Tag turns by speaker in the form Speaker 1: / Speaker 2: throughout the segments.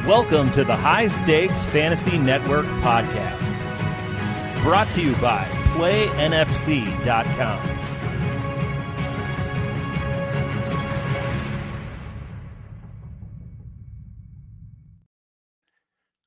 Speaker 1: Welcome to the High Stakes Fantasy Network podcast, brought to you by PlayNFC.com.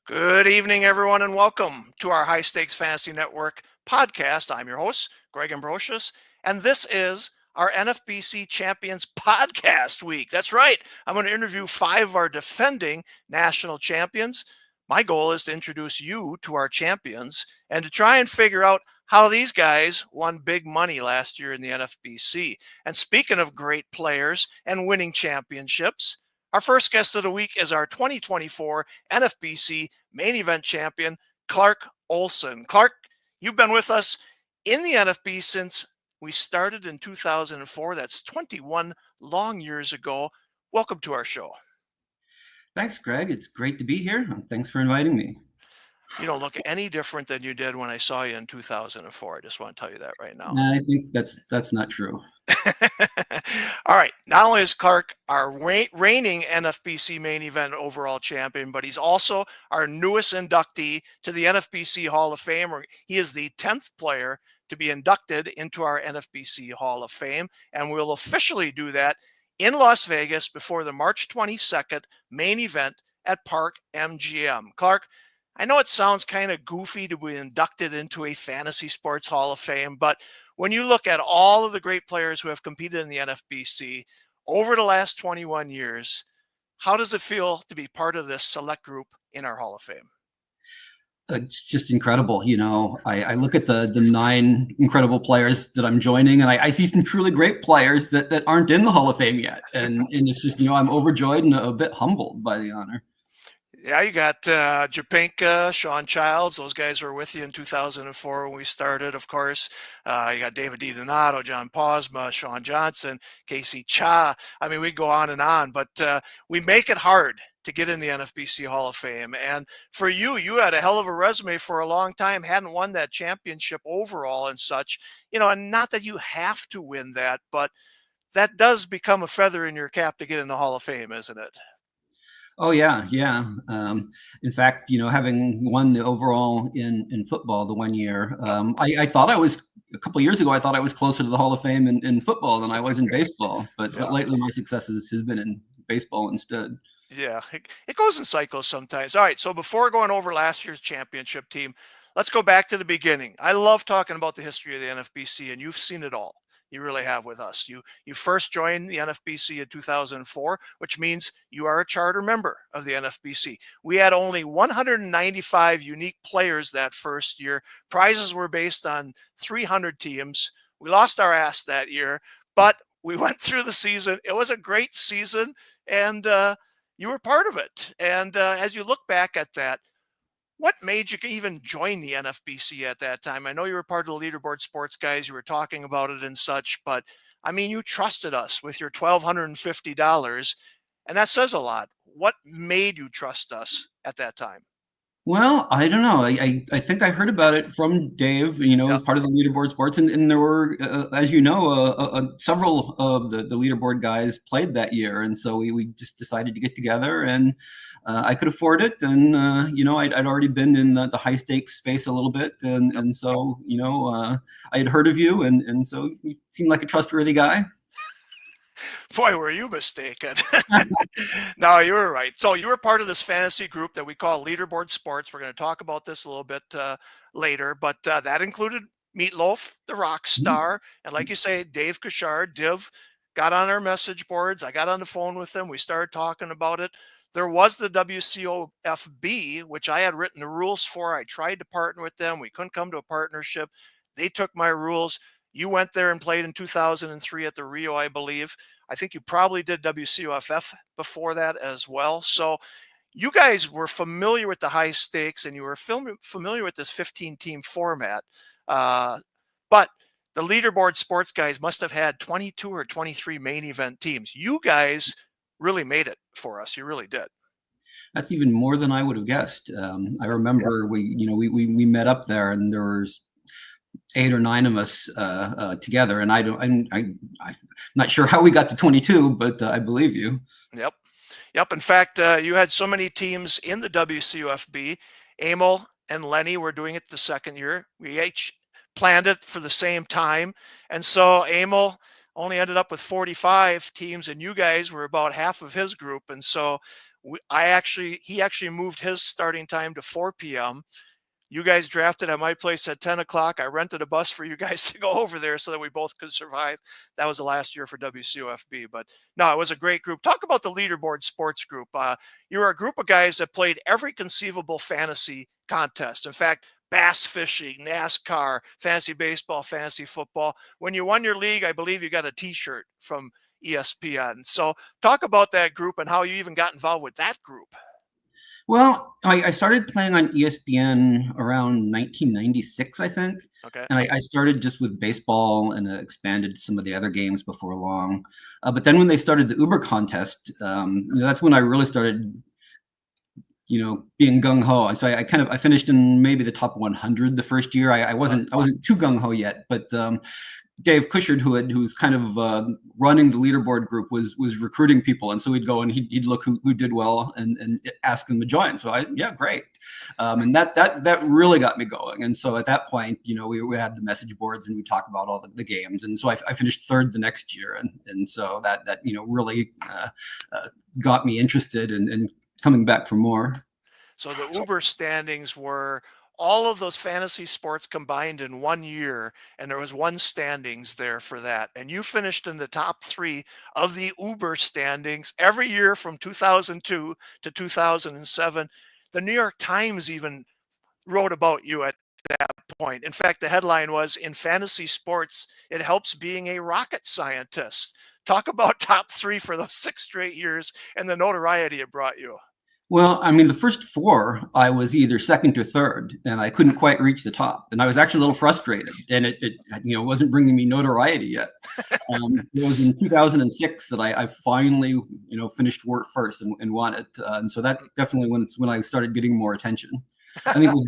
Speaker 2: Good evening, everyone, and welcome to our High Stakes Fantasy Network podcast. I'm your host, Greg Ambrosius, and this is our NFBC Champions podcast week. That's right. I'm going to interview 5 of our defending national champions. My goal is to introduce you to our champions and to try and figure out how these guys won big money last year in the NFBC. And speaking of great players and winning championships, our first guest of the week is our 2024 NFBC Main Event champion, Clark Olson. Clark, you've been with us in the NFB since we started in 2004. That's 21 long years ago. Welcome to our show.
Speaker 3: Thanks, Greg. It's great to be here. Thanks for inviting me.
Speaker 2: You don't look any different than you did when I saw you in 2004. I just want to tell you that right now.
Speaker 3: I think that's not true.
Speaker 2: All right. Not only is Clark our reigning NFBC Main Event overall champion, but he's also our newest inductee to the NFBC Hall of Fame. He is the 10th player to be inducted into our NFBC Hall of Fame, and we'll officially do that in Las Vegas before the March 22nd main event at Park MGM. Clark, I know it sounds kind of goofy to be inducted into a fantasy sports Hall of Fame, but when you look at all of the great players who have competed in the NFBC over the last 21 years, how does it feel to be part of this select group in our Hall of Fame?
Speaker 3: It's just incredible. You know, I look at the 9 incredible players that I'm joining, and I see some truly great players that aren't in the Hall of Fame yet. And it's just, I'm overjoyed and a bit humbled by the honor.
Speaker 2: Yeah, you got Japinka, Sean Childs. Those guys were with you in 2004 when we started, of course. You got David DiDonato, John Posma, Sean Johnson, Casey Cha. I mean, we go on, but we make it hard to get in the NFBC Hall of Fame. And for you had a hell of a resume for a long time, hadn't won that championship overall and such, and not that you have to win that, but that does become a feather in your cap to get in the Hall of Fame, isn't it?
Speaker 3: Oh, yeah. In fact, having won the overall in football the one year, I thought a couple of years ago, I thought I was closer to the Hall of Fame in football than I was in baseball. But lately, my success has been in baseball instead.
Speaker 2: Yeah, it goes in cycles sometimes. All right, so before going over last year's championship team, let's go back to the beginning. I love talking about the history of the NFBC, and you've seen it all. You really have with us. You first joined the NFBC in 2004, which means you are a charter member of the NFBC. We had only 195 unique players that first year. Prizes were based on 300 teams. We lost our ass that year, but we went through the season. It was a great season, and you were part of it. And as you look back at that, what made you even join the NFBC at that time? I know you were part of the Leaderboard Sports guys. You were talking about it and such, but I mean, you trusted us with your $1,250, and that says a lot. What made you trust us at that time?
Speaker 3: Well, I don't know. I think I heard about it from Dave, as part of the Leaderboard Sports. And there were, as you know, several of the Leaderboard guys played that year. And so we just decided to get together, and I could afford it. And, I'd already been in the high stakes space a little bit. And so, I had heard of you. And so you seemed like a trustworthy guy.
Speaker 2: Boy, were you mistaken. No, you were right. So you were part of this fantasy group that we call Leaderboard Sports. We're going to talk about this a little bit later, but that included Meatloaf, the rock star. And like you say, Dave Kushar, Div, got on our message boards. I got on the phone with him. We started talking about it. There was the WCOFB, which I had written the rules for. I tried to partner with them. We couldn't come to a partnership. They took my rules. You went there and played in 2003 at the Rio, I believe. I think you probably did WCOFF before that as well. So you guys were familiar with the high stakes, and you were familiar with this 15-team format. But the Leaderboard Sports guys must have had 22 or 23 main event teams. You guys really made it for us. You really did.
Speaker 3: That's even more than I would have guessed. I remember we met up there, and there was 8 or 9 of us together, and I'm not sure how we got to 22, but I believe you.
Speaker 2: Yep. Yep. In fact, you had so many teams in the WCUFB. Emil and Lenny were doing it the second year. We each planned it for the same time. And so Emil only ended up with 45 teams, and you guys were about half of his group. And so he actually moved his starting time to 4 p.m. You guys drafted at my place at 10 o'clock. I rented a bus for you guys to go over there so that we both could survive. That was the last year for WCOFB. But no, it was a great group. Talk about the Leaderboard Sports Group. You were a group of guys that played every conceivable fantasy contest. In fact, bass fishing, NASCAR, fantasy baseball, fantasy football. When you won your league, I believe you got a T-shirt from ESPN. So talk about that group and how you even got involved with that group.
Speaker 3: Well, I started playing on ESPN around 1996, I think.
Speaker 2: Okay.
Speaker 3: And I started just with baseball and expanded some of the other games before long. But then when they started the Uber contest, that's when I really started, being gung ho. So I finished in maybe the top 100 the first year. I wasn't too gung ho yet, but Dave Cushard, who's kind of running the leaderboard group, was recruiting people, and so he'd go and he'd look who did well and ask them to join. So great, and that really got me going. And so at that point, we had the message boards and we talked about all the games. And so I finished third the next year, and so that really got me interested in coming back for more.
Speaker 2: So the Uber standings were all of those fantasy sports combined in 1 year, and there was one standings there for that. And you finished in the top 3 of the Uber standings every year from 2002 to 2007. The New York Times even wrote about you at that point. In fact, the headline was, "In fantasy sports, it helps being a rocket scientist." Talk about top 3 for those 6 straight years and the notoriety it brought you.
Speaker 3: Well, I mean, the first 4, I was either second or third, and I couldn't quite reach the top. And I was actually a little frustrated, and it wasn't bringing me notoriety yet. It was in 2006 that I finally, finished work first and won it. And so that definitely when I started getting more attention. I think it was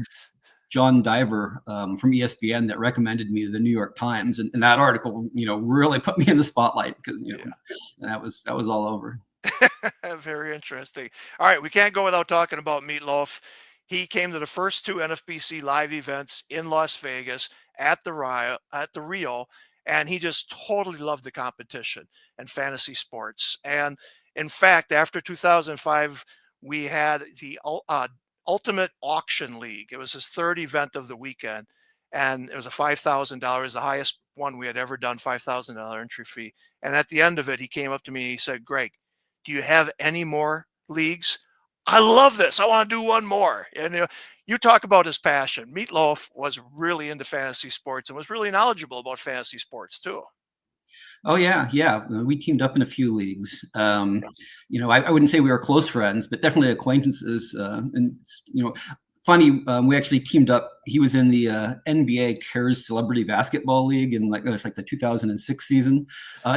Speaker 3: John Diver from ESPN that recommended me to the New York Times, and that article, really put me in the spotlight because that was all over.
Speaker 2: Very interesting. All right, we can't go without talking about Meatloaf. He came to the first 2 NFBC live events in Las Vegas at the Rio, and he just totally loved the competition and fantasy sports. And in fact, after 2005, we had the Ultimate Auction League. It was his 3rd event of the weekend, and it was a $5,000, the highest one we had ever done, $5,000 entry fee. And at the end of it, he came up to me and he said, "Greg, do you have any more leagues? I love this. I want to do one more." And you talk about his passion. Meatloaf was really into fantasy sports and was really knowledgeable about fantasy sports too.
Speaker 3: Oh yeah. We teamed up in a few leagues. I wouldn't say we were close friends, but definitely acquaintances. Funny, we actually teamed up. He was in the NBA Cares Celebrity Basketball League in it was like the 2006 season.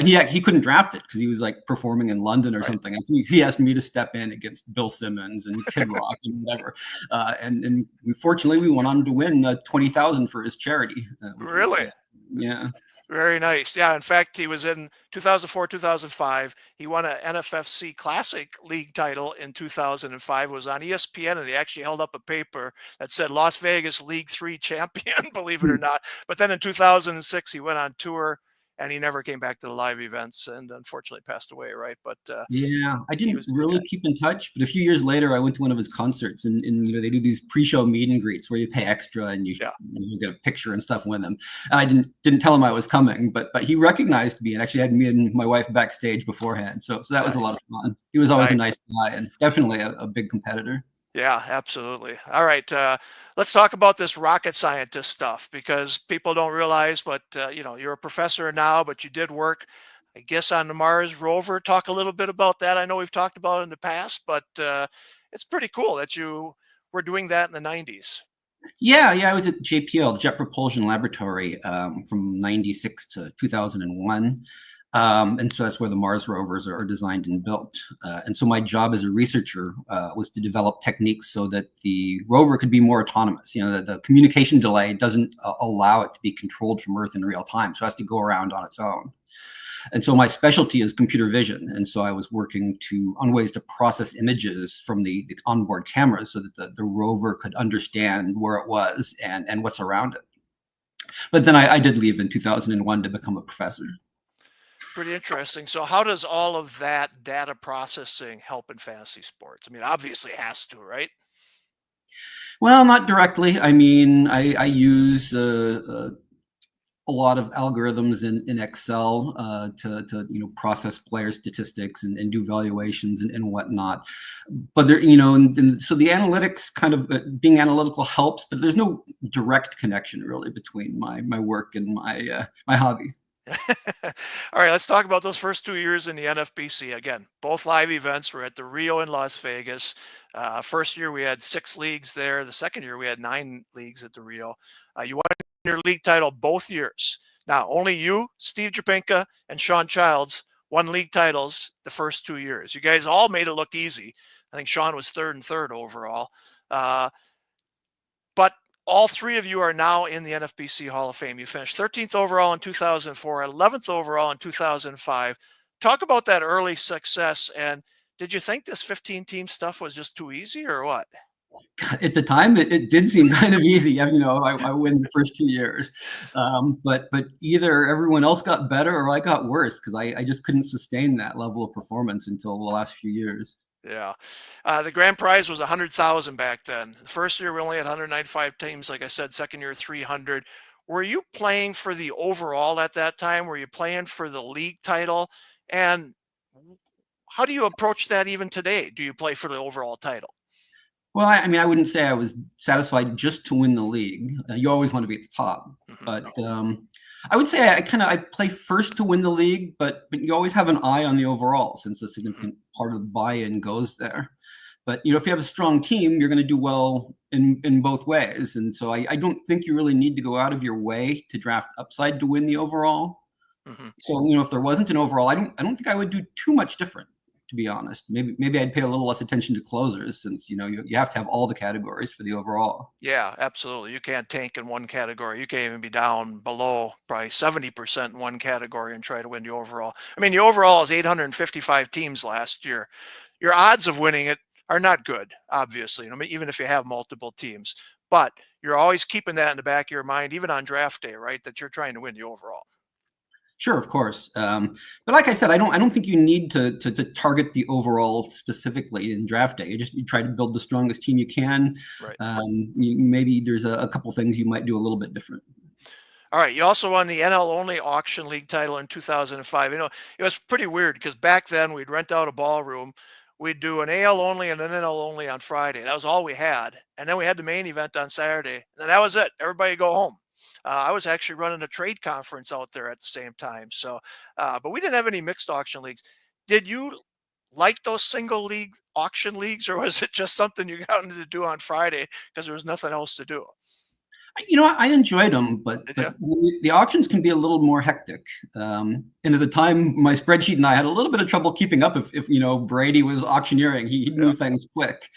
Speaker 3: He couldn't draft it because he was like performing in London or something. And so he asked me to step in against Bill Simmons and Kid Rock and whatever. And fortunately, we went on to win $20,000 for his charity.
Speaker 2: Really?
Speaker 3: Yeah.
Speaker 2: Very nice. Yeah, in fact, he was in 2004, 2005. He won an NFFC Classic League title in 2005. It was on ESPN, and they actually held up a paper that said Las Vegas League 3 champion, believe it or not. But then in 2006, he went on tour, and he never came back to the live events and unfortunately passed away, right? But
Speaker 3: yeah, I didn't really keep in touch. But a few years later, I went to one of his concerts, and they do these pre-show meet and greets where you pay extra and you get a picture and stuff with him. And I didn't tell him I was coming, but he recognized me and actually had me and my wife backstage beforehand. So that was a lot of fun. He was always a nice guy and definitely a big competitor.
Speaker 2: Yeah, absolutely. All right, let's talk about this rocket scientist stuff because people don't realize, but you're a professor now, but you did work, I guess, on the Mars rover. Talk a little bit about that. I know we've talked about it in the past, but it's pretty cool that you were doing that in the 90s.
Speaker 3: Yeah, I was at JPL, the Jet Propulsion Laboratory, from 96 to 2001. And so that's where the Mars rovers are designed and built. And so my job as a researcher was to develop techniques so that the rover could be more autonomous. The communication delay doesn't allow it to be controlled from Earth in real time. So it has to go around on its own. And so my specialty is computer vision. And so I was working on ways to process images from the onboard cameras so that the rover could understand where it was and what's around it. But then I did leave in 2001 to become a professor.
Speaker 2: Pretty interesting. So how does all of that data processing help in fantasy sports? I mean, obviously it has to, right?
Speaker 3: Well, not directly. I mean, I use a lot of algorithms in Excel to process player statistics and do valuations and whatnot. But there, and so the analytics kind of being analytical helps, but there's no direct connection really between my work and my hobby.
Speaker 2: All right, let's talk about those first 2 years in the NFBC. Again, both live events were at the Rio in Las Vegas. First year we had 6 leagues there. The second year we had 9 leagues at the Rio. You won your league title both years. Now, only you, Steve Japinka, and Sean Childs won league titles the first 2 years. You guys all made it look easy. I think Sean was third and third overall. But all 3 of you are now in the NFBC Hall of Fame. You finished 13th overall in 2004, 11th overall in 2005. Talk about that early success. And did you think this 15-team stuff was just too easy or what?
Speaker 3: At the time, it did seem kind of easy. I win the first 2 years. But either everyone else got better or I got worse because I just couldn't sustain that level of performance until the last few years.
Speaker 2: Yeah. The grand prize was 100,000 back then. The first year we only had 195 teams. Like I said, second year, 300. Were you playing for the overall at that time? Were you playing for the league title? And how do you approach that even today? Do you play for the overall title?
Speaker 3: Well, I mean, I wouldn't say I was satisfied just to win the league. You always want to be at the top. But I would say I play first to win the league, but you always have an eye on the overall since a significant part of the buy-in goes there. But if you have a strong team, you're going to do well in both ways. And so I don't think you really need to go out of your way to draft upside to win the overall. So if there wasn't an overall, I don't think I would do too much different, to be honest. Maybe I'd pay a little less attention to closers since you have to have all the categories for the overall.
Speaker 2: Yeah, absolutely. You can't tank in one category. You can't even be down below probably 70% in one category and try to win the overall. I mean, the overall is 855 teams last year. Your odds of winning it are not good, obviously. I mean, even if you have multiple teams, but you're always keeping that in the back of your mind, even on draft day, right? That you're trying to win the overall.
Speaker 3: Sure, of course. But like I said, I don't think you need to target the overall specifically in draft day. You try to build the strongest team you can.
Speaker 2: Right.
Speaker 3: Maybe there's a couple things you might do a little bit different.
Speaker 2: All right. You also won the NL only auction league title in 2005. It was pretty weird because back then we'd rent out a ballroom. We'd do an AL only and an NL only on Friday. That was all we had. And then we had the main event on Saturday. And that was it. Everybody go home. I was actually running a trade conference out there at the same time. So, but we didn't have any mixed auction leagues. Did you like those single league auction leagues, or was it just something you got into to do on Friday because there was nothing else to do?
Speaker 3: I enjoyed them, but the auctions can be a little more hectic. And at the time, my spreadsheet and I had a little bit of trouble keeping up if Brady was auctioneering. He knew things quick.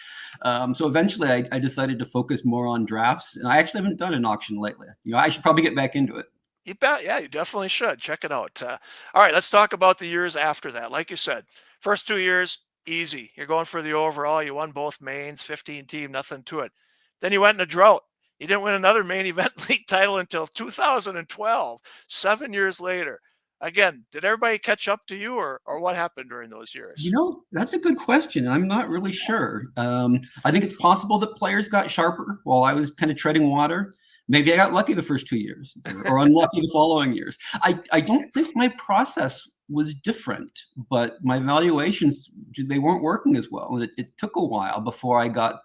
Speaker 3: So eventually I decided to focus more on drafts. And I actually haven't done an auction lately. I should probably get back into it.
Speaker 2: You bet. Yeah, you definitely should. Check it out. All right, let's talk about the years after that. Like you said, first 2 years, easy. You're going for the overall. You won both mains, 15-team, nothing to it. Then you went in a drought. You didn't win another main event league title until 2012, 7 years later. Again, did everybody catch up to you or what happened during those years?
Speaker 3: That's a good question. I'm not really sure. I think it's possible that players got sharper while I was kind of treading water. Maybe I got lucky the first 2 years or unlucky the following years. I don't think my process was different, but my valuations, they weren't working as well. And it took a while before I got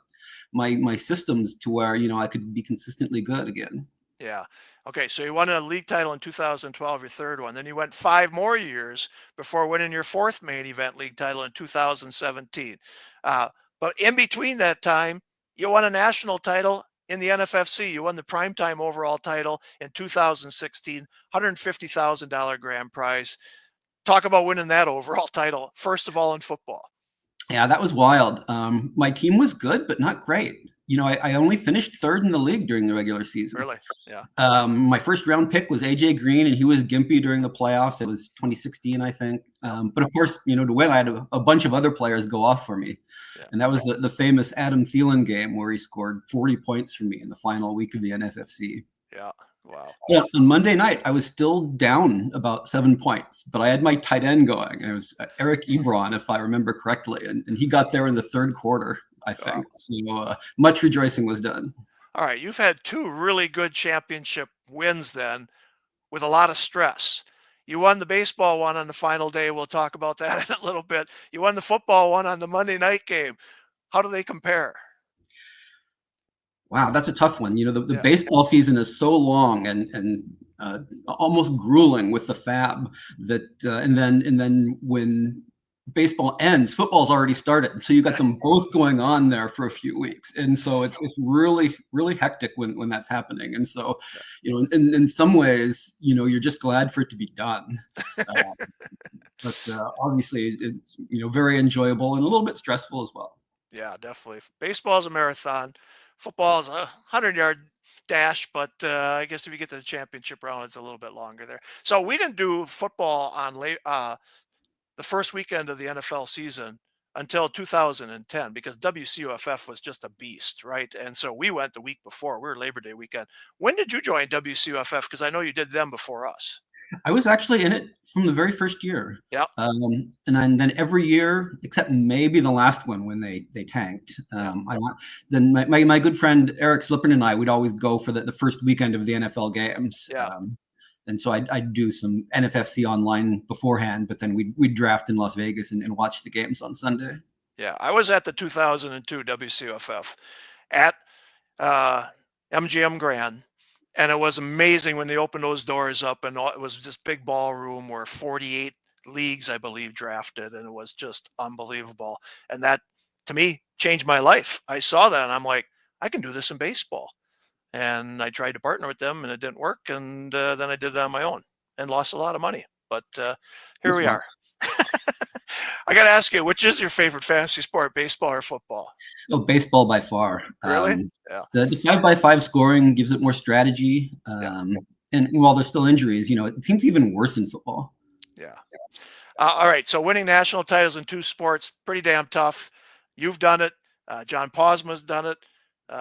Speaker 3: my systems to where, I could be consistently good again.
Speaker 2: Yeah. Okay. So you won a league title in 2012, your third one. Then you went 5 more years before winning your fourth main event league title in 2017. But in between that time, you won a national title in the NFFC. You won the primetime overall title in 2016, $150,000 grand prize. Talk about winning that overall title, first of all, in football.
Speaker 3: Yeah, that was wild. My team was good, but not great. I only finished third in the league during the regular season.
Speaker 2: Really? Yeah.
Speaker 3: My first round pick was AJ Green, and he was gimpy during the playoffs. It was 2016, I think. But of course, to win, I had a bunch of other players go off for me.
Speaker 2: Yeah.
Speaker 3: And that was the famous Adam Thielen game where he scored 40 points for me in the final week of the NFFC.
Speaker 2: Yeah. Wow.
Speaker 3: Yeah, on Monday night, I was still down about 7 points, but I had my tight end going. It was Eric Ebron, if I remember correctly, and he got there in the third quarter, I think. Wow. So much rejoicing was done.
Speaker 2: All right, you've had 2 really good championship wins then with a lot of stress. You won the baseball one on the final day. We'll talk about that in a little bit. You won the football one on the Monday night game. How do they compare?
Speaker 3: Wow, that's a tough one. The baseball season is so long and almost grueling with the fab that, and then when baseball ends, football's already started. So you got them both going on there for a few weeks, and so it's really really hectic when that's happening. And so, in some ways, you're just glad for it to be done. But obviously, it's very enjoyable and a little bit stressful as well.
Speaker 2: Yeah, definitely. Baseball is a marathon. Football is a 100-yard dash, but I guess if you get to the championship round, it's a little bit longer there. So we didn't do football on the first weekend of the NFL season until 2010 because WCUFF was just a beast, right? And so we went the week before. We were Labor Day weekend. When did you join WCUFF? Because I know you did them before us.
Speaker 3: I was actually in it from the very first year.
Speaker 2: Yeah.
Speaker 3: And then every year, except maybe the last one when they tanked. Then my good friend Eric Slipper and I would always go for the first weekend of the NFL games.
Speaker 2: Yeah.
Speaker 3: And so I'd do some NFFC online beforehand, but then we'd draft in Las Vegas and watch the games on Sunday.
Speaker 2: Yeah, I was at the 2002 WCUFF at MGM Grand. And it was amazing when they opened those doors up, and it was just big ballroom where 48 leagues, I believe, drafted, and it was just unbelievable. And that, to me, changed my life. I saw that, and I'm like, I can do this in baseball. And I tried to partner with them, and it didn't work. And then I did it on my own and lost a lot of money. But here we are. I got to ask you, which is your favorite fantasy sport, baseball or football?
Speaker 3: Oh, baseball by far.
Speaker 2: Really? Yeah.
Speaker 3: The 5x5 scoring gives it more strategy. And while there's still injuries, it seems even worse in football.
Speaker 2: Yeah. All right. So winning national titles in 2 sports, pretty damn tough. You've done it. John Posma's done it.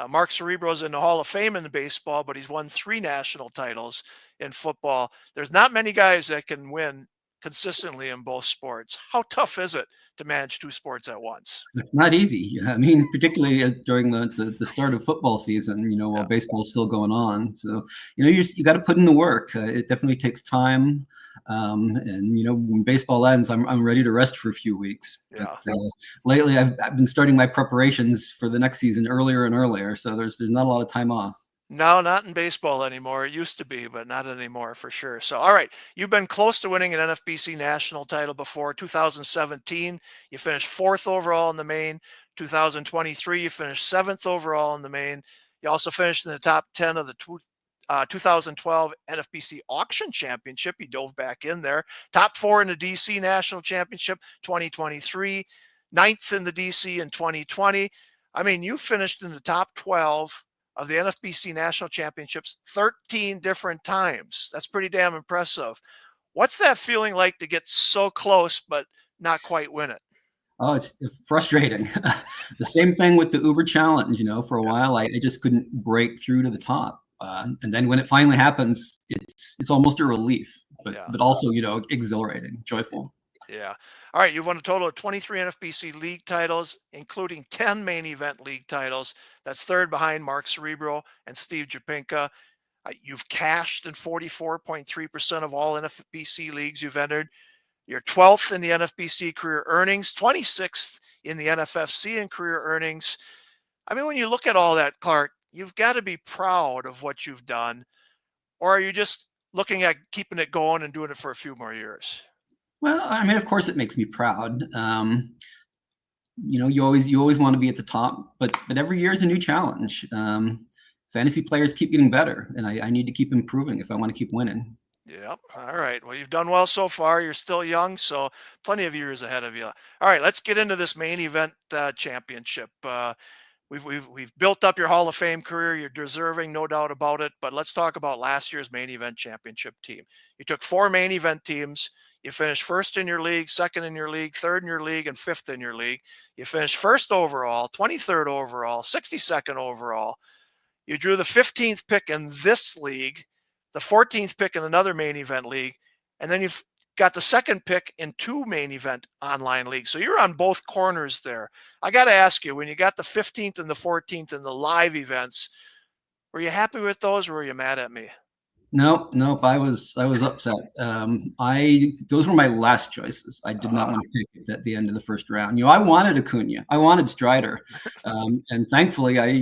Speaker 2: Mark Cerebro's in the Hall of Fame in the baseball, but he's won 3 national titles in football. There's not many guys that can win consistently in both sports. How tough is it to manage 2 sports at once?
Speaker 3: It's not easy. I mean, particularly during the start of football season, while baseball is still going on. So, you got to put in the work. It definitely takes time. And when baseball ends, I'm ready to rest for a few weeks.
Speaker 2: Yeah.
Speaker 3: But, lately, I've been starting my preparations for the next season earlier and earlier. So there's not a lot of time off.
Speaker 2: No, not in baseball anymore. It used to be, but not anymore for sure. So, all right, you've been close to winning an NFBC national title before. 2017, you finished 4th overall in the main. 2023, you finished 7th overall in the main. You also finished in the top 10 of the 2012 NFBC Auction Championship. You dove back in there. Top 4 in the DC National Championship 2023. 9th in the DC in 2020. I mean, you finished in the top 12 of the NFBC National Championships 13 different times. That's pretty damn impressive. What's that feeling like to get so close but not quite win it?
Speaker 3: Oh, it's frustrating. The same thing with the Uber Challenge. For a while, I just couldn't break through to the top. And then when it finally happens, it's almost a relief, but also, exhilarating, joyful.
Speaker 2: Yeah. All right. You've won a total of 23 NFBC league titles, including 10 main event league titles. That's 3rd behind Mark Cerebro and Steve Japinka. You've cashed in 44.3% of all NFBC leagues you've entered. You're 12th in the NFBC career earnings, 26th in the NFFC in career earnings. I mean, when you look at all that, Clark, you've got to be proud of what you've done. Or are you just looking at keeping it going and doing it for a few more years?
Speaker 3: Well, I mean, of course, it makes me proud. You always want to be at the top, but every year is a new challenge. Fantasy players keep getting better, and I need to keep improving if I want to keep winning.
Speaker 2: Yep. All right. Well, you've done well so far. You're still young, so plenty of years ahead of you. All right, let's get into this main event championship. we've built up your Hall of Fame career. You're deserving, no doubt about it. But let's talk about last year's main event championship team. You took 4 main event teams. You finished first in your league, second in your league, third in your league, and fifth in your league. You finished first overall, 23rd overall, 62nd overall. You drew the 15th pick in this league, the 14th pick in another main event league, and then you've got the second pick in 2 main event online leagues. So you're on both corners there. I got to ask you, when you got the 15th and the 14th in the live events, were you happy with those, or were you mad at me?
Speaker 3: Nope. I was upset. Those were my last choices. I did not want to pick it at the end of the first round. I wanted Acuna, I wanted Strider, and thankfully I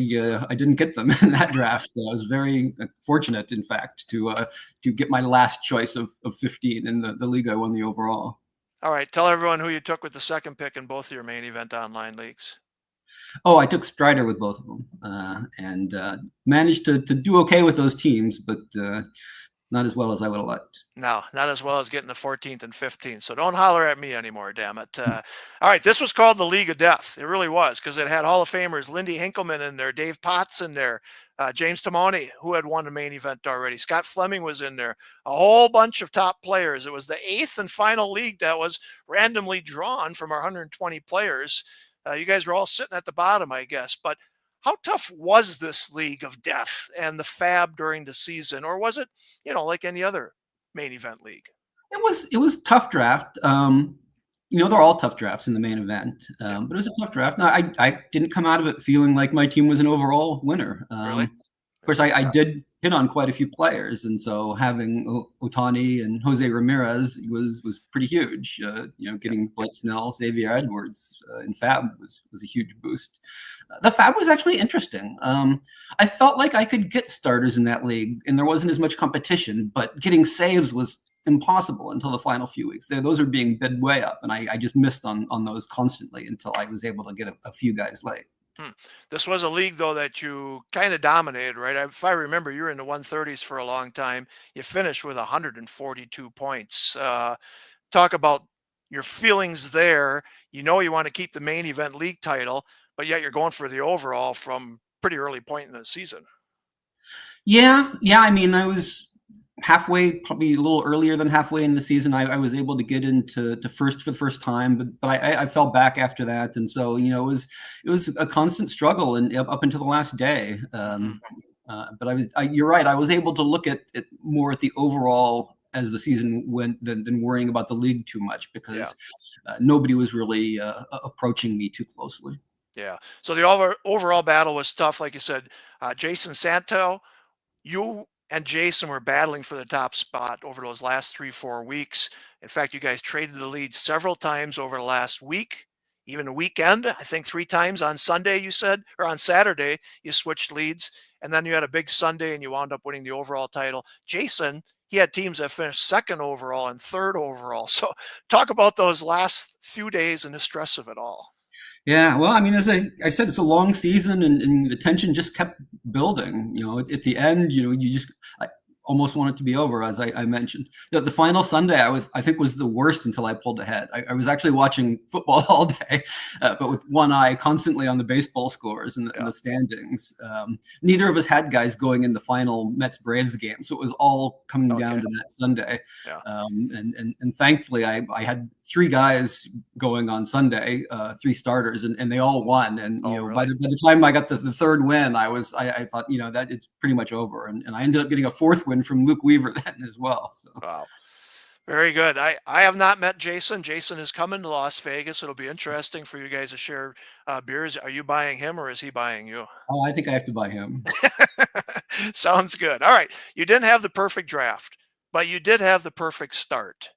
Speaker 3: didn't get them in that draft. I was very fortunate, in fact, to get my last choice of 15 in the league I won the overall.
Speaker 2: All right, tell everyone who you took with the second pick in both of your main event online leagues.
Speaker 3: Oh, I took Strider with both of them, and managed to do okay with those teams, but not as well as I would have liked.
Speaker 2: No, not as well as getting the 14th and 15th. So don't holler at me anymore, damn it. All right, this was called the League of Death. It really was, because it had Hall of Famers Lindy Hinkleman in there, Dave Potts in there, James Timoni, who had won a main event already. Scott Fleming was in there. A whole bunch of top players. It was the 8th and final league that was randomly drawn from our 120 players. You guys were all sitting at the bottom, I guess. But how tough was this League of Death and the Fab during the season? Or was it, like any other main event league?
Speaker 3: It was tough draft. They're all tough drafts in the main event, but it was a tough draft. No, I didn't come out of it feeling like my team was an overall winner.
Speaker 2: Really?
Speaker 3: Of course, I did hit on quite a few players, and so having Ohtani and Jose Ramirez was pretty huge. Getting Blake Snell, Xavier Edwards in Fab was a huge boost. The Fab was actually interesting. I felt like I could get starters in that league, and there wasn't as much competition, but getting saves was impossible until the final few weeks. Those are being bid way up, and I just missed on those constantly until I was able to get a few guys late.
Speaker 2: This was a league, though, that you kind of dominated, right? If I remember, you were in the 130s for a long time. You finished with 142 points. Talk about your feelings there. You want to keep the main event league title, but yet you're going for the overall from pretty early point in the season.
Speaker 3: Yeah. I mean, I was halfway, probably a little earlier than halfway in the season. I was able to get into first for the first time, but I fell back after that, and so it was a constant struggle and up until the last day. But you're right. I was able to look at it more at the overall as the season went than worrying about the league too much, because nobody was really approaching me too closely.
Speaker 2: Yeah. So the overall battle was tough, like you said. Jason Santo, you and Jason were battling for the top spot over those last 3-4 weeks. In fact, you guys traded the lead several times over the last week, even a weekend. I think 3 times on Sunday, you said, or on Saturday, you switched leads. And then you had a big Sunday and you wound up winning the overall title. Jason, he had teams that finished second overall and third overall. So talk about those last few days and the stress of it all.
Speaker 3: Yeah, well, I mean, as I said, it's a long season, and the tension just kept building. At the end, I almost want it to be over, as I mentioned. The final Sunday, I think was the worst until I pulled ahead. I was actually watching football all day, but with one eye constantly on the baseball scores and the standings. Neither of us had guys going in the final Mets-Braves game, so it was all coming down to that Sunday.
Speaker 2: Yeah.
Speaker 3: And thankfully, I had 3 guys going on Sunday, 3 starters, and they all won. And
Speaker 2: really?
Speaker 3: by the time I got the third win, I thought that it's pretty much over. And I ended up getting a 4th win from Luke Weaver then as well. So.
Speaker 2: Wow. Very good. I have not met Jason. Jason is coming to Las Vegas. It'll be interesting for you guys to share beers. Are you buying him or is he buying you?
Speaker 3: Oh, I think I have to buy him.
Speaker 2: Sounds good. All right. You didn't have the perfect draft, but you did have the perfect start.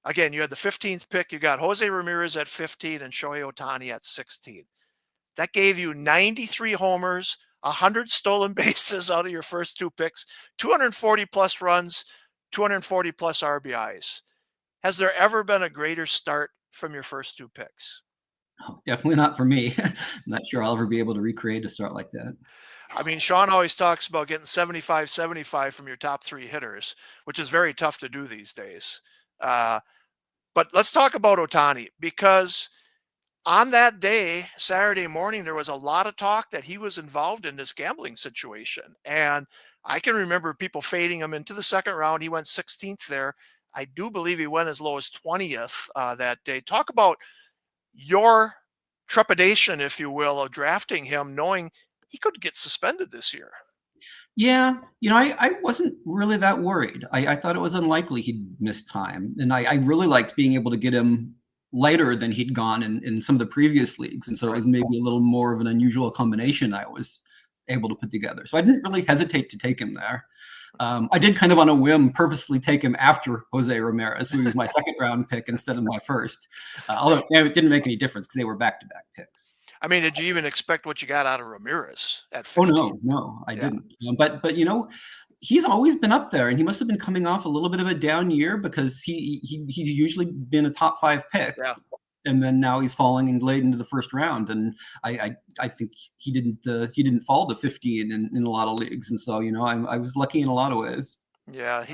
Speaker 2: Again, you had the 15th pick. You got Jose Ramirez at 15 and Shohei Ohtani at 16. That gave you 93 homers, 100 stolen bases out of your first 2 picks, 240 plus runs, 240 plus RBIs. Has there ever been a greater start from your first 2 picks?
Speaker 3: Oh, definitely not for me. I'm not sure I'll ever be able to recreate a start like that.
Speaker 2: I mean, Sean always talks about getting 75-75 from your top 3 hitters, which is very tough to do these days. But let's talk about Ohtani, because on that day, Saturday morning, there was a lot of talk that he was involved in this gambling situation. And I can remember people fading him into the second round. He went 16th there. I do believe he went as low as 20th that day. Talk about your trepidation, if you will, of drafting him, knowing he could get suspended this year.
Speaker 3: Yeah, I wasn't really that worried. I thought it was unlikely he'd miss time, and I really liked being able to get him later than he'd gone in some of the previous leagues, and so it was maybe a little more of an unusual combination I was able to put together. So I didn't really hesitate to take him there. I did kind of on a whim purposely take him after Jose Ramirez, who was my second round pick instead of my first, although it didn't make any difference because they were back-to-back picks.
Speaker 2: I mean, did you even expect what you got out of Ramirez at 15?
Speaker 3: Oh, no, I didn't. But he's always been up there, and he must have been coming off a little bit of a down year because he's usually been a top 5 pick.
Speaker 2: Yeah.
Speaker 3: And then now he's falling and late into the first round, and I think he didn't fall to 15 in a lot of leagues, and so I was lucky in a lot of ways.
Speaker 2: Yeah,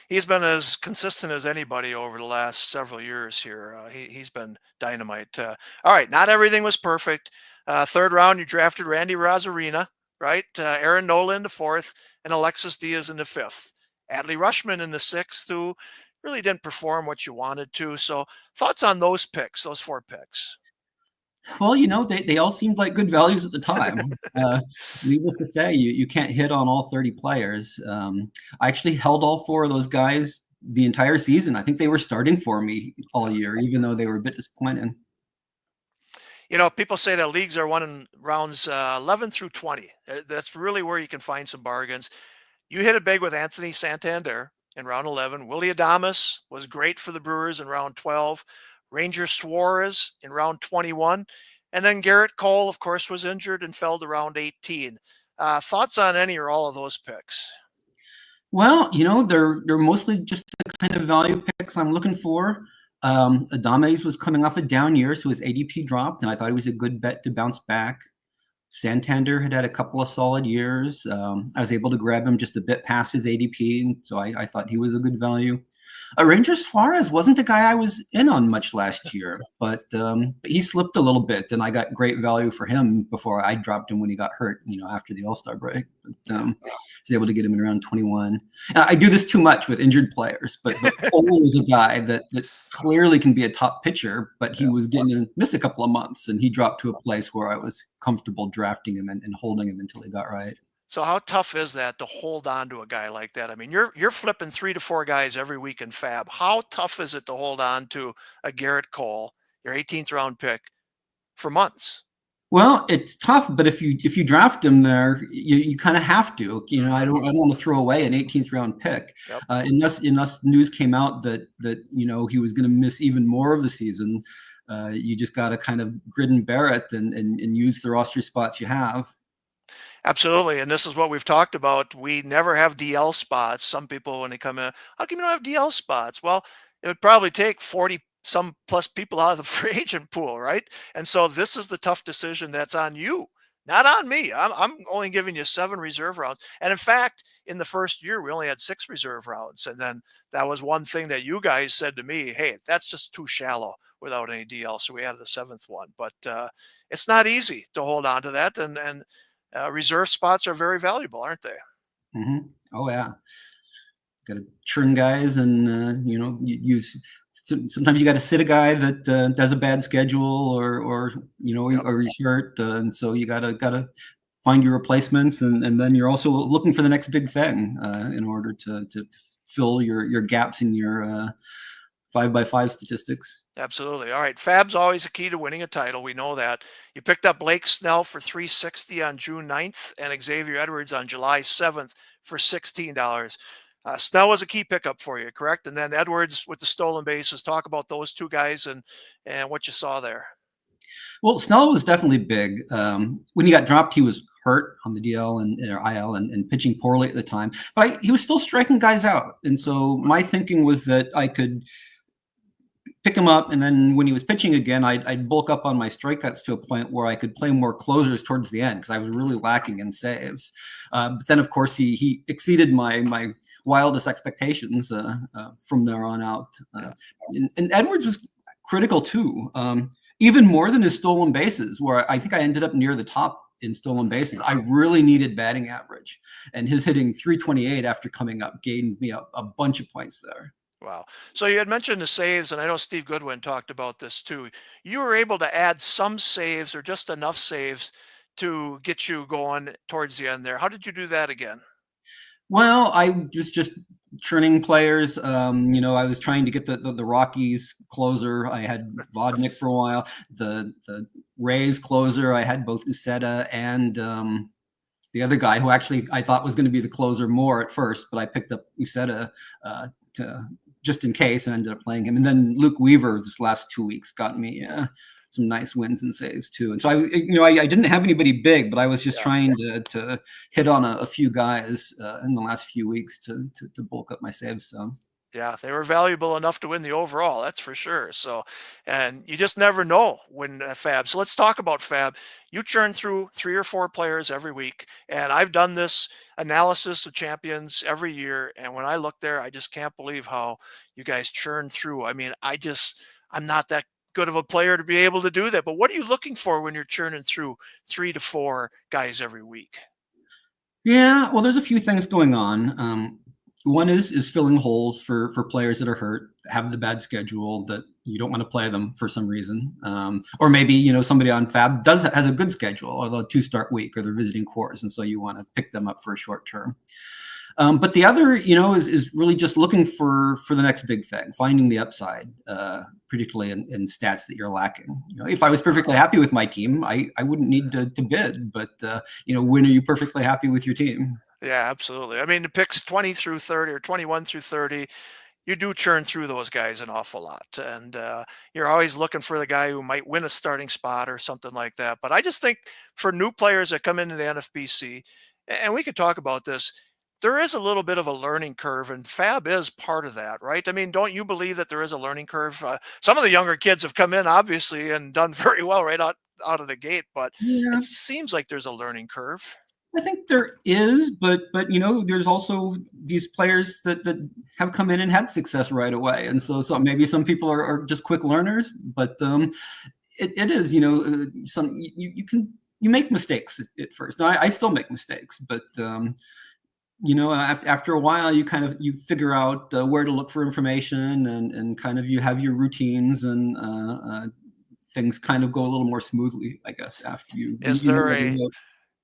Speaker 2: he's been as consistent as anybody over the last several years here. He's been dynamite. All right, not everything was perfect. Third round, you drafted Randy Rosarina, right? Aaron Nola in the fourth, and Alexis Diaz in the fifth. Adley Rushman in the sixth, who really didn't perform what you wanted to. So, thoughts on those picks, those 4 picks?
Speaker 3: Well, they all seemed like good values at the time. Needless to say, you can't hit on all 30 players. I actually held all 4 of those guys the entire season. I think they were starting for me all year, even though they were a bit disappointing.
Speaker 2: People say that leagues are won in rounds 11 through 20. That's really where you can find some bargains. You hit it big with Anthony Santander in round 11. Willie Adames was great for the Brewers in round 12. Ranger Suarez in round 21. And then Garrett Cole, of course, was injured and fell to round 18. Thoughts on any or all of those picks?
Speaker 3: Well, they're mostly just the kind of value picks I'm looking for. Adames was coming off a down year, so his ADP dropped, and I thought he was a good bet to bounce back. Santander had a couple of solid years. I was able to grab him just a bit past his ADP, and so I thought he was a good value. Ranger Suarez wasn't a guy I was in on much last year, but he slipped a little bit, and I got great value for him before I dropped him when he got hurt, after the All-Star break. But I was able to get him in around 21. I do this too much with injured players, but Cole was a guy that clearly can be a top pitcher, but he was getting to miss a couple of months, and he dropped to a place where I was comfortable drafting him and holding him until he got right.
Speaker 2: So how tough is that to hold on to a guy like that? I mean, you're flipping 3 to 4 guys every week in Fab. How tough is it to hold on to a Garrett Cole, your 18th round pick, for months?
Speaker 3: Well, it's tough, but if you draft him there, you kind of have to. I don't want to throw away an 18th round pick.
Speaker 2: Yep.
Speaker 3: Unless news came out that he was going to miss even more of the season. You just got to kind of grit and bear it and use the roster spots you have.
Speaker 2: Absolutely. And this is what we've talked about. We never have DL spots. Some people, when they come in, how come you don't have DL spots? Well, it would probably take 40 some plus people out of the free agent pool, right? And so this is the tough decision that's on you, not on me. I'm only giving you 7 reserve rounds. And in fact, in the first year, we only had 6 reserve rounds. And then that was one thing that you guys said to me, hey, that's just too shallow without any DL. So we added the 7th one. But it's not easy to hold on to that. And reserve spots are very valuable, aren't they?
Speaker 3: Mm-hmm. Oh, yeah. Got to churn guys and, use. Sometimes you got to sit a guy that does a bad schedule or he's hurt. And so you got to find your replacements. And then you're also looking for the next big thing in order to fill your gaps in your 5x5 statistics.
Speaker 2: Absolutely. All right. Fab's always a key to winning a title. We know that. You picked up Blake Snell for $360 on June 9th and Xavier Edwards on July 7th for $16. Snell was a key pickup for you, correct? And then Edwards with the stolen bases. Talk about those 2 guys and what you saw there.
Speaker 3: Well, Snell was definitely big. When he got dropped, he was hurt on the DL or IL and pitching poorly at the time. But he was still striking guys out. And so my thinking was that I could pick him up, and then when he was pitching again, I'd bulk up on my strikeouts to a point where I could play more closers towards the end because I was really lacking in saves. But then, of course, he exceeded my wildest expectations from there on out. And Edwards was critical too. even more than his stolen bases, where I think I ended up near the top in stolen bases. I really needed batting average, and his hitting 328 after coming up gained me a bunch of points there.
Speaker 2: Wow. So you had mentioned the saves, and I know Steve Goodwin talked about this too. You were able to add some saves or just enough saves to get you going towards the end there. How did you do that again?
Speaker 3: Well, I was just churning players. I was trying to get the Rockies closer. I had Vodnik for a while. The Rays closer, I had both Uceta and the other guy who actually I thought was going to be the closer more at first, but I picked up Uceta to just in case and ended up playing him. And then Luke Weaver this last 2 weeks got me some nice wins and saves too. And so I didn't have anybody big, but I was just trying to hit on a few guys in the last few weeks to bulk up my saves. So.
Speaker 2: Yeah, they were valuable enough to win the overall, that's for sure. So, and you just never know when Fab. So let's talk about Fab. You churn through 3 or 4 players every week, and I've done this analysis of champions every year. And when I look there, I just can't believe how you guys churn through. I mean, I'm not that good of a player to be able to do that. But what are you looking for when you're churning through 3 to 4 guys every week?
Speaker 3: Yeah, well, there's a few things going on. One is filling holes for players that are hurt, have the bad schedule that you don't want to play them for some reason, or maybe somebody on Fab has a good schedule, although a 2-start week, or they're visiting cores, and so you want to pick them up for a short term. But the other, is really just looking for the next big thing, finding the upside, particularly in stats that you're lacking. If I was perfectly happy with my team, I wouldn't need to bid. But when are you perfectly happy with your team?
Speaker 2: Yeah, absolutely. I mean, the picks 20 through 30 or 21 through 30, you do churn through those guys an awful lot. And you're always looking for the guy who might win a starting spot or something like that. But I just think for new players that come into the NFBC, and we could talk about this, there is a little bit of a learning curve, and Fab is part of that, right? I mean, don't you believe that there is a learning curve? Some of the younger kids have come in, obviously, and done very well right out of the gate, but
Speaker 3: Yeah.
Speaker 2: it seems like there's a learning curve.
Speaker 3: I think there is, but there's also these players that have come in and had success right away, and so maybe some people are just quick learners, but it is some you make mistakes at first. Now I still make mistakes, but after a while you figure out where to look for information, and kind of you have your routines, and things kind of go a little more smoothly, I guess, after you.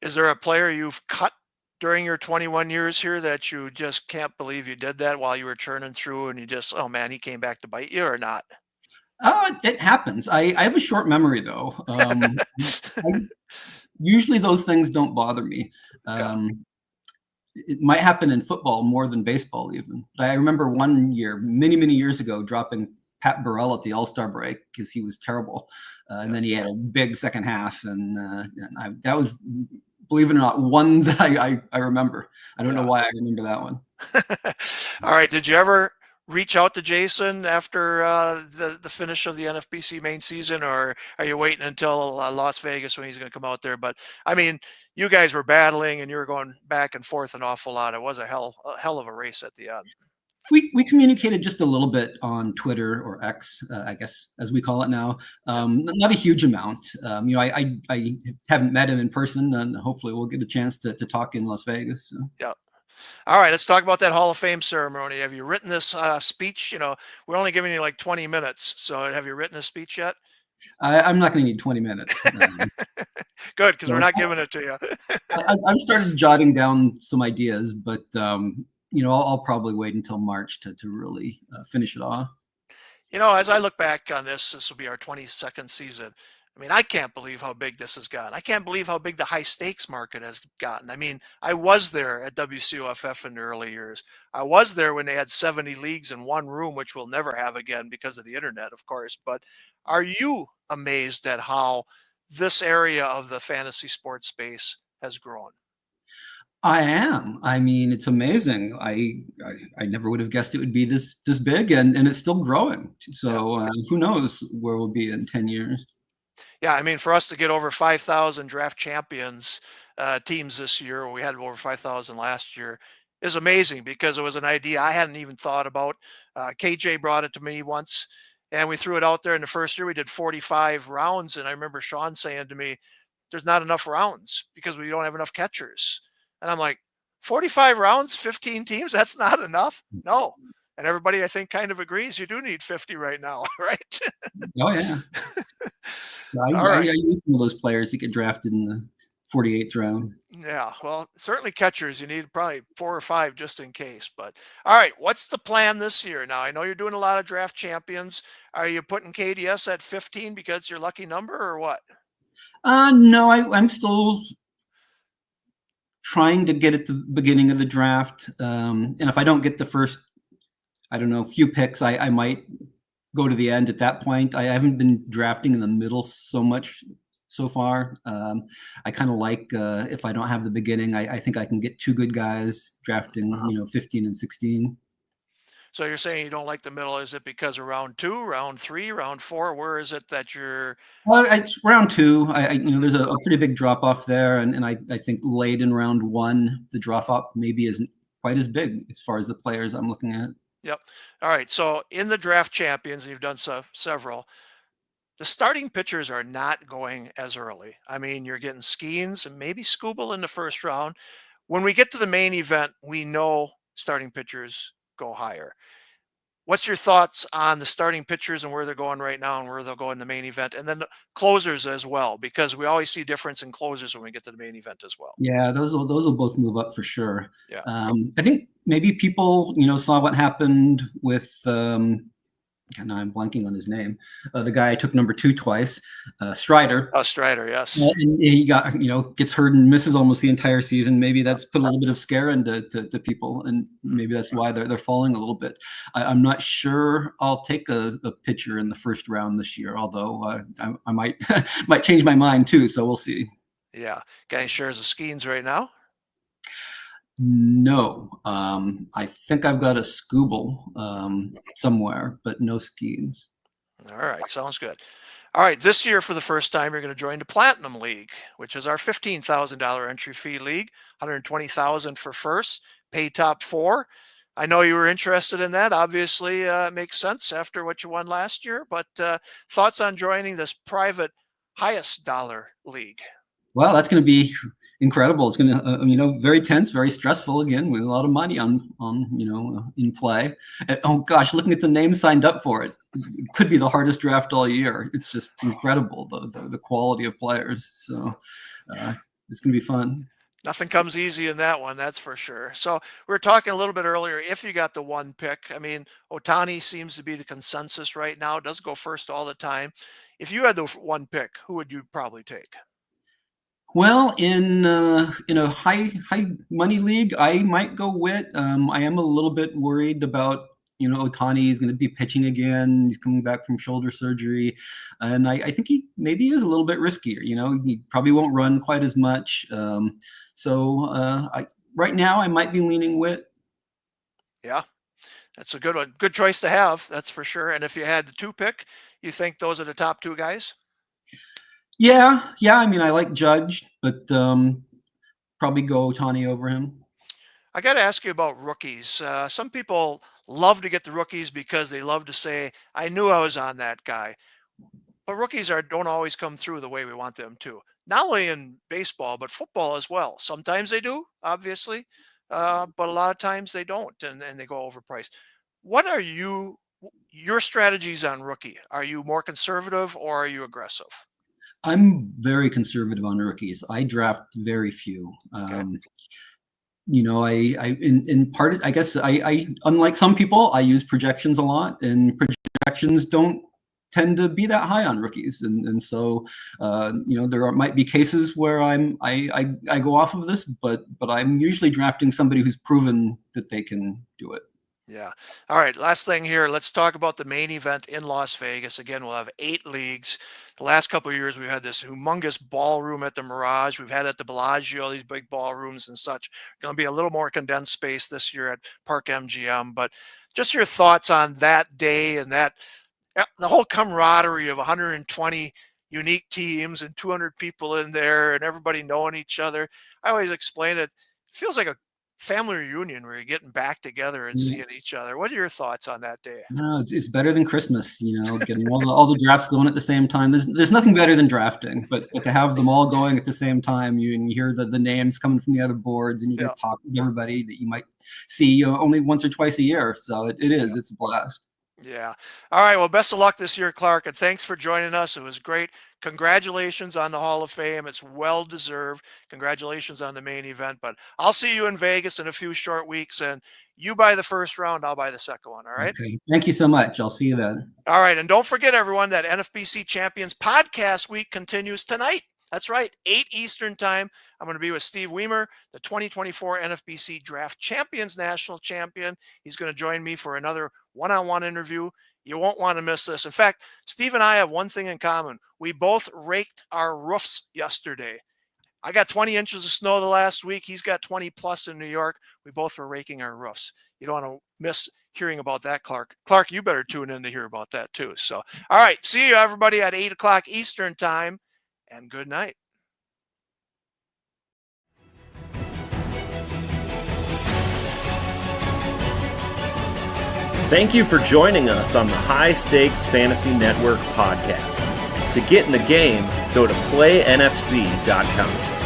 Speaker 2: Is there a player you've cut during your 21 years here that you just can't believe you did that while you were churning through, and you just, oh man, he came back to bite you, or not?
Speaker 3: Oh, it happens. I have a short memory though. Usually those things don't bother me. It might happen in football more than baseball even. But I remember one year, many years ago, dropping Pat Burrell at the All-Star break because he was terrible. And then he had a big second half, and that was, believe it or not, one that I remember. I don't know why I remember that one.
Speaker 2: All right. Did you ever reach out to Jason after the finish of the NFBC main season, or are you waiting until Las Vegas when he's going to come out there? But I mean, you guys were battling and you were going back and forth an awful lot. It was a hell of a race at the end.
Speaker 3: We communicated just a little bit on Twitter, or X, I guess, as we call it now. Not a huge amount. I haven't met him in person, and hopefully we'll get a chance to talk in Las Vegas. So.
Speaker 2: Yeah. All right, let's talk about that Hall of Fame ceremony. Have you written this speech? We're only giving you like 20 minutes. So have you written a speech yet?
Speaker 3: I'm not going to need 20 minutes.
Speaker 2: Good, because we're not giving it to you.
Speaker 3: I've started jotting down some ideas, but I'll probably wait until March to really finish it off.
Speaker 2: As I look back on this will be our 22nd season. I mean, I can't believe how big this has gotten. I can't believe how big the high stakes market has gotten. I mean, I was there at WCOFF in the early years. I was there when they had 70 leagues in one room, which we'll never have again because of the internet, of course. But are you amazed at how this area of the fantasy sports space has grown?
Speaker 3: I am. I mean, it's amazing. I never would have guessed it would be this big, and it's still growing. So who knows where we'll be in 10 years.
Speaker 2: Yeah, I mean, for us to get over 5,000 draft champions teams this year, we had over 5,000 last year, is amazing, because it was an idea I hadn't even thought about. KJ brought it to me once, And we threw it out there in the first year. We did 45 rounds. And I remember Sean saying to me, there's not enough rounds because we don't have enough catchers. And I'm like, 45 rounds, 15 teams, that's not enough? No. And everybody, I think, kind of agrees you do need 50 right now, right?
Speaker 3: Oh, yeah.
Speaker 2: All right.
Speaker 3: I use some of those players that get drafted in the 48th round.
Speaker 2: Yeah, well, certainly catchers, you need probably 4 or 5 just in case. But all right, what's the plan this year? Now, I know you're doing a lot of draft champions. Are you putting KDS at 15 because it's your lucky number or what?
Speaker 3: No, I'm still trying to get at the beginning of the draft. And if I don't get the first, I don't know, few picks, I might go to the end at that point. I haven't been drafting in the middle so much so far. I kind of like if I don't have the beginning, I think I can get 2 good guys drafting, 15 and 16.
Speaker 2: So you're saying you don't like the middle. Is it because of round 2, round 3, round 4? Where is it that you're?
Speaker 3: Well, it's round 2. There's a pretty big drop off there, and I think late in round 1, the drop off maybe isn't quite as big as far as the players I'm looking at.
Speaker 2: Yep. All right. So in the draft champions, you've done several. The starting pitchers are not going as early. I mean, you're getting Skeens and maybe Skubal in the first round. When we get to the main event, we know starting pitchers go higher. What's your thoughts on the starting pitchers and where they're going right now and where they'll go in the main event? And then the closers as well, because we always see difference in closers when we get to the main event as well.
Speaker 3: Yeah, those will both move up for sure.
Speaker 2: Yeah.
Speaker 3: I think maybe people, saw what happened with now I'm blanking on his name. The guy I took number 2 twice, Strider.
Speaker 2: Oh, Strider, yes.
Speaker 3: And he got, gets hurt and misses almost the entire season. Maybe that's put a little bit of scare into to people, and maybe that's why they're falling a little bit. I'm not sure I'll take a pitcher in the first round this year, although I might might change my mind too. So we'll see.
Speaker 2: Yeah. Got any shares of Skeens right now?
Speaker 3: No, I think I've got a Skubal somewhere, but no Skeens.
Speaker 2: All right, sounds good. All right, this year for the first time, you're going to join the Platinum League, which is our $15,000 entry fee league, $120,000 for first, pay top 4. I know you were interested in that. Obviously, it makes sense after what you won last year. But thoughts on joining this private highest dollar league?
Speaker 3: Well, that's going to be incredible. It's going to, very tense, very stressful again, with a lot of money on in play. Oh gosh, looking at the names signed up for it, it could be the hardest draft all year. It's just incredible, the quality of players. So it's going to be fun.
Speaker 2: Nothing comes easy in that one, that's for sure. So we were talking a little bit earlier, if you got the 1 pick, I mean, Ohtani seems to be the consensus right now. It does go first all the time. If you had the 1 pick, who would you probably take?
Speaker 3: Well, in a high money league, I might go Witt. I am a little bit worried about Ohtani is going to be pitching again. He's coming back from shoulder surgery, and I think he maybe is a little bit riskier. He probably won't run quite as much. Right now I might be leaning Witt.
Speaker 2: Yeah, that's a good one. Good choice to have, that's for sure. And if you had the 2 pick, you think those are the top 2 guys?
Speaker 3: Yeah. I mean, I like Judge, but probably go Ohtani over him.
Speaker 2: I got to ask you about rookies. Some people love to get the rookies because they love to say, I knew I was on that guy. But rookies don't always come through the way we want them to. Not only in baseball, but football as well. Sometimes they do, obviously, but a lot of times they don't, and they go overpriced. What are your strategies on rookie? Are you more conservative or are you aggressive?
Speaker 3: I'm very conservative on rookies. I draft very few.
Speaker 2: Okay.
Speaker 3: In part, I guess I unlike some people, I use projections a lot, and projections don't tend to be that high on rookies, and so there might be cases where I go off of this, but I'm usually drafting somebody who's proven that they can do it.
Speaker 2: Yeah. All right. Last thing here. Let's talk about the main event in Las Vegas. Again, we'll have 8 leagues. The last couple of years, we've had this humongous ballroom at the Mirage. We've had at the Bellagio, these big ballrooms and such. Going to be a little more condensed space this year at Park MGM. But just your thoughts on that day and the whole camaraderie of 120 unique teams and 200 people in there and everybody knowing each other. I always explain it. It feels like a family reunion where you're getting back together and seeing each other. What are your thoughts on that day?
Speaker 3: No, it's better than Christmas, getting all the drafts going at the same time. There's nothing better than drafting, but to have them all going at the same time, you hear the names coming from the other boards, and you get to talk with everybody that you might see only once or twice a year. So it's a blast.
Speaker 2: Yeah. All right. Well, best of luck this year, Clark, and thanks for joining us. It was great. Congratulations on the Hall of Fame. It's well deserved. Congratulations on the main event. But I'll see you in Vegas in a few short weeks, and you buy the first round, I'll buy the second one. All right.
Speaker 3: Okay. Thank you so much. I'll see you then.
Speaker 2: All right. And don't forget, everyone, that NFBC Champions Podcast Week continues tonight. That's right, 8 Eastern time. I'm going to be with Steve Weimer, the 2024 NFBC Draft Champions National Champion. He's going to join me for another one-on-one interview. You won't want to miss this. In fact, Steve and I have one thing in common. We both raked our roofs yesterday. I got 20 inches of snow the last week. He's got 20 plus in New York. We both were raking our roofs. You don't want to miss hearing about that, Clark. Clark, you better tune in to hear about that too. So, all right, see you everybody at 8 o'clock Eastern time, and good night.
Speaker 1: Thank you for joining us on the High Stakes Fantasy Network podcast. To get in the game, go to playnfc.com.